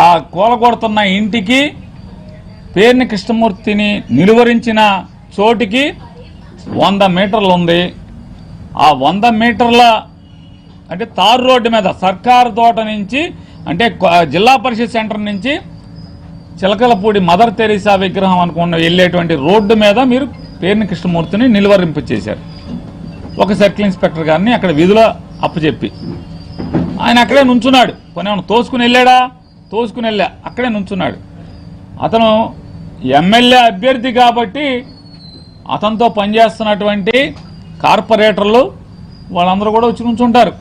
ఆ కూలగొడుతున్న ఇంటికి పేర్ని కృష్ణమూర్తిని నిలువరించిన చోటికి 100 మీటర్లు ఉంది. ఆ 100 మీటర్ల అంటే తారు రోడ్డు మీద సర్కారు తోట నుంచి అంటే జిల్లా పరిషత్ సెంటర్ నుంచి చిలకలపూడి మదర్ తెరీసా విగ్రహం అనుకున్న వెళ్ళేటువంటి రోడ్డు మీద మీరు పేర్ని కృష్ణమూర్తిని నిలువరింపు చేశారు. ఒక సర్కిల్ ఇన్స్పెక్టర్ గారిని అక్కడ విధులో అప్పచెప్పి ఆయన అక్కడే నుంచున్నాడు. కొనేమన్నా తోసుకుని వెళ్ళాడా? తోసుకుని వెళ్ళా, అక్కడే నుంచున్నాడు. అతను ఎమ్మెల్యే అభ్యర్థి కాబట్టి అతనితో పనిచేస్తున్నటువంటి కార్పొరేటర్లు వాళ్ళందరూ కూడా వచ్చి నుంచుంటారు,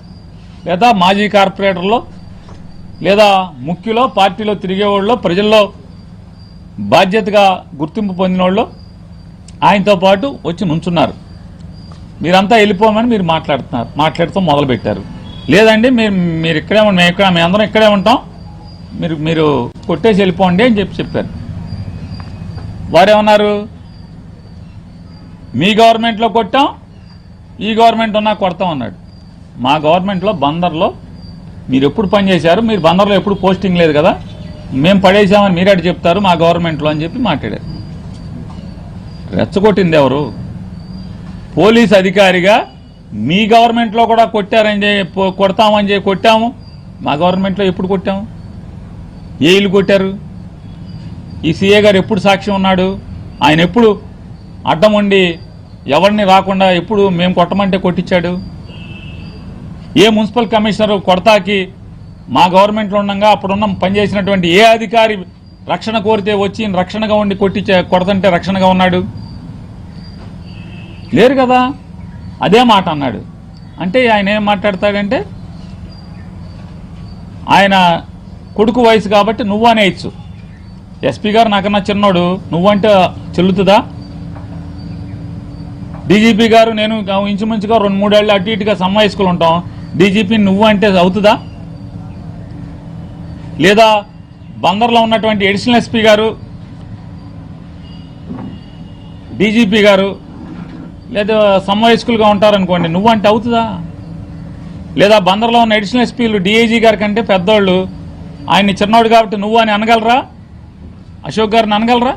లేదా మాజీ కార్పొరేటర్లు, లేదా ముఖ్యులో పార్టీలో తిరిగేవాళ్ళు, ప్రజల్లో బాధ్యతగా గుర్తింపు పొందిన వాళ్ళు ఆయనతో పాటు వచ్చి నుంచున్నారు. మీరంతా వెళ్ళిపోమని మీరు మాట్లాడుతూ మొదలుపెట్టారు. లేదండి మీరు ఇక్కడే మేము అందరం ఇక్కడే ఉంటాం, మీరు కొట్టేసి వెళ్ళిపోండి అని చెప్పారు. వారేమన్నారు, మీ గవర్నమెంట్లో కొట్టాం, ఈ గవర్నమెంట్ ఉన్నా కొడతాం అన్నాడు. మా గవర్నమెంట్లో బందర్లో మీరు ఎప్పుడు పనిచేశారు? మీరు బందర్లో ఎప్పుడు పోస్టింగ్ లేదు కదా, మేము పడేసామని మీరేటి చెప్తారు మా గవర్నమెంట్లో అని చెప్పి మాట్లాడారు. రెచ్చగొట్టింది ఎవరు? పోలీస్ అధికారిగా మీ గవర్నమెంట్లో కూడా కొట్టారని కొడతామని కొట్టాము, మా గవర్నమెంట్లో ఎప్పుడు కొట్టాము? ఏ ఇల్లు కొట్టారు? ఈ సీఏ గారు ఎప్పుడు సాక్ష్యం ఉన్నాడు? ఆయన ఎప్పుడు అడ్డం ఉండి ఎవరిని రాకుండా ఎప్పుడు మేము కొట్టమంటే కొట్టించాడు? ఏ మున్సిపల్ కమిషనర్ కొడతాకి మా గవర్నమెంట్లో ఉండగా అప్పుడున్న పనిచేసినటువంటి ఏ అధికారి రక్షణ కోరితే వచ్చి రక్షణగా ఉండి కొడతంటే రక్షణగా ఉన్నాడు? లేరు కదా. అదే మాట అన్నాడు. అంటే ఆయన ఏం మాట్లాడతాడంటే ఆయన కొడుకు వయసు కాబట్టి నువ్వు అనేయచ్చు. ఎస్పీ గారు నాకన్నా చిన్నోడు, నువ్వంటే చెల్లుతుందా? డీజీపీ గారు నేను ఇంచుమించుగా 2-3 ఏళ్ళు అటు ఇటుగా సమావేసుకులు ఉంటాం, డీజీపీ నువ్వు అంటే అవుతుందా? లేదా బందర్లో ఉన్నటువంటి అడిషనల్ ఎస్పీ గారు, డీజీపీ గారు లేదా సమావేశకులుగా ఉంటారనుకోండి, నువ్వంటే అవుతుందా? లేదా బందర్లో ఉన్న అడిషనల్ ఎస్పీలు డిఐజీ గారి కంటే పెద్దోళ్ళు, ఆయన్ని చిన్నోడు కాబట్టి నువ్వు అని అనగలరా? అశోక్ గారిని అనగలరా?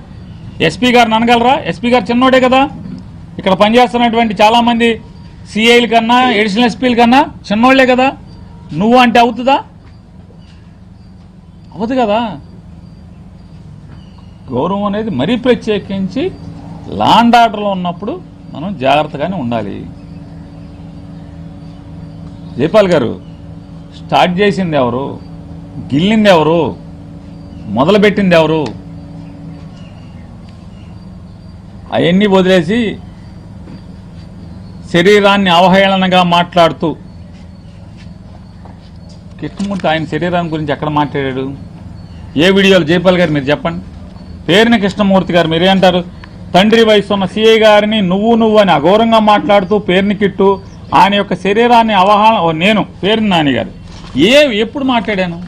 ఎస్పీ గారిని అనగలరా? ఎస్పీ గారు చిన్నోడే కదా. ఇక్కడ పనిచేస్తున్నటువంటి చాలామంది సిఐల కన్నా అడిషనల్ ఎస్పీల కన్నా చిన్నోళ్లే కదా. నువ్వు అంటే అవుతుందా? అవదు కదా. గౌరవం అనేది మరీ ప్రత్యేకించి లా అండ్ ఆర్డర్లో ఉన్నప్పుడు మనం జాగ్రత్తగానే ఉండాలి. జైపాల్ గారు స్టార్ట్ చేసింది ఎవరు? గిల్లింది ఎవరు? మొదలుపెట్టింది ఎవరు? అవన్నీ వదిలేసి శరీరాన్ని అవహేళనగా మాట్లాడుతూ కృష్ణమూర్తి ఆయన శరీరాన్ని గురించి ఎక్కడ మాట్లాడాడు? ఏ వీడియోలు? జైపాల్ గారు మీరు చెప్పండి. పేరుని కృష్ణమూర్తి గారు మీరేంటారు? తండ్రి వయసు ఉన్న సిఐ గారిని నువ్వు అని అఘోరంగా మాట్లాడుతూ పేరుని కిట్టు ఆయన యొక్క శరీరాన్ని నేను పేరుని నాని గారు ఎప్పుడు మాట్లాడాను?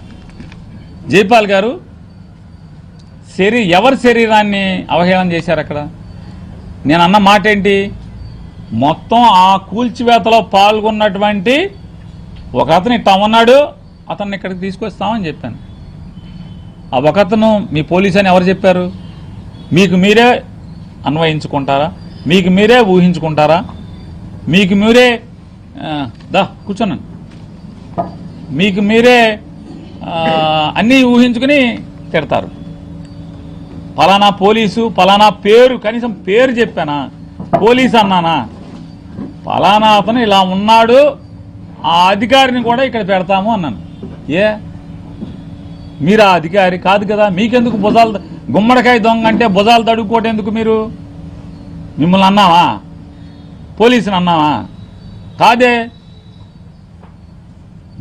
జైపాల్ గారు ఎవరి శరీరాన్ని అవహేళన చేశారు అక్కడ? నేను అన్న మాట ఏంటి? మొత్తం ఆ కూల్చివేతలో పాల్గొన్నటువంటి ఒక అతను ఇట్లా ఉన్నాడు, అతన్ని ఇక్కడికి తీసుకొస్తామని చెప్పాను. ఆ ఒకతను మీ పోలీసు అని ఎవరు చెప్పారు? మీకు మీరే అన్వయించుకుంటారా? మీకు మీరే ఊహించుకుంటారా? మీకు మీరే కూర్చున్నాను, మీకు మీరే అన్నీ ఊహించుకుని తిడతారు. పలానా పోలీసు, పలానా పేరు, కనీసం పేరు చెప్పానా? పోలీసు అన్నానా? పలానా అతను ఇలా ఉన్నాడు, ఆ అధికారిని కూడా ఇక్కడ పెడతాము అన్నాను. మీరు ఆ అధికారి కాదు కదా, మీకెందుకు భుజాలు గుమ్మడికాయ దొంగ అంటే భుజాలు తడుక్కోవటం ఎందుకు? మీరు మిమ్మల్ని అన్నావా? పోలీసుని అన్నావా? కాదే.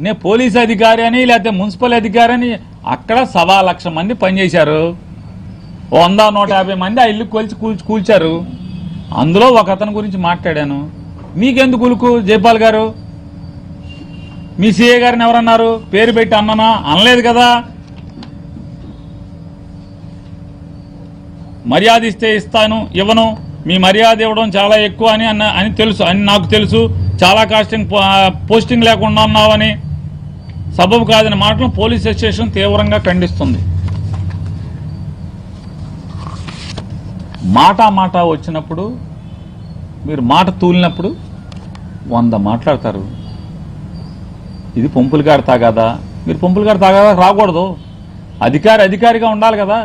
నేను పోలీసు అధికారి అని లేకపోతే మున్సిపల్ అధికారి అని అక్కడ 1,00,000 మంది పనిచేశారు. 100-150 మంది ఆ ఇల్లు కూల్చారు. అందులో ఒక అతని గురించి మాట్లాడాను. మీకెందుకు ఉలుకు? జైపాల్ గారు మీ సిఏ గారిని ఎవరన్నారు? పేరు పెట్టి అన్నానా? అనలేదు కదా. మర్యాద ఇస్తే ఇస్తాను, ఇవ్వను. మీ మర్యాద ఇవ్వడం చాలా ఎక్కువ అని తెలుసు, అని నాకు తెలుసు. చాలా పోస్టింగ్ లేకుండా ఉన్నావని సబబు కాదని మాటలను పోలీస్ స్టేషన్ తీవ్రంగా ఖండిస్తుంది. మాట వచ్చినప్పుడు, మీరు మాట తూలినప్పుడు 100 మాట్లాడతారు. ఇది పంపులు గారి తాగాదా? మీరు పంపులు గారి తాగాదా రాకూడదు. అధికారిగా ఉండాలి కదా.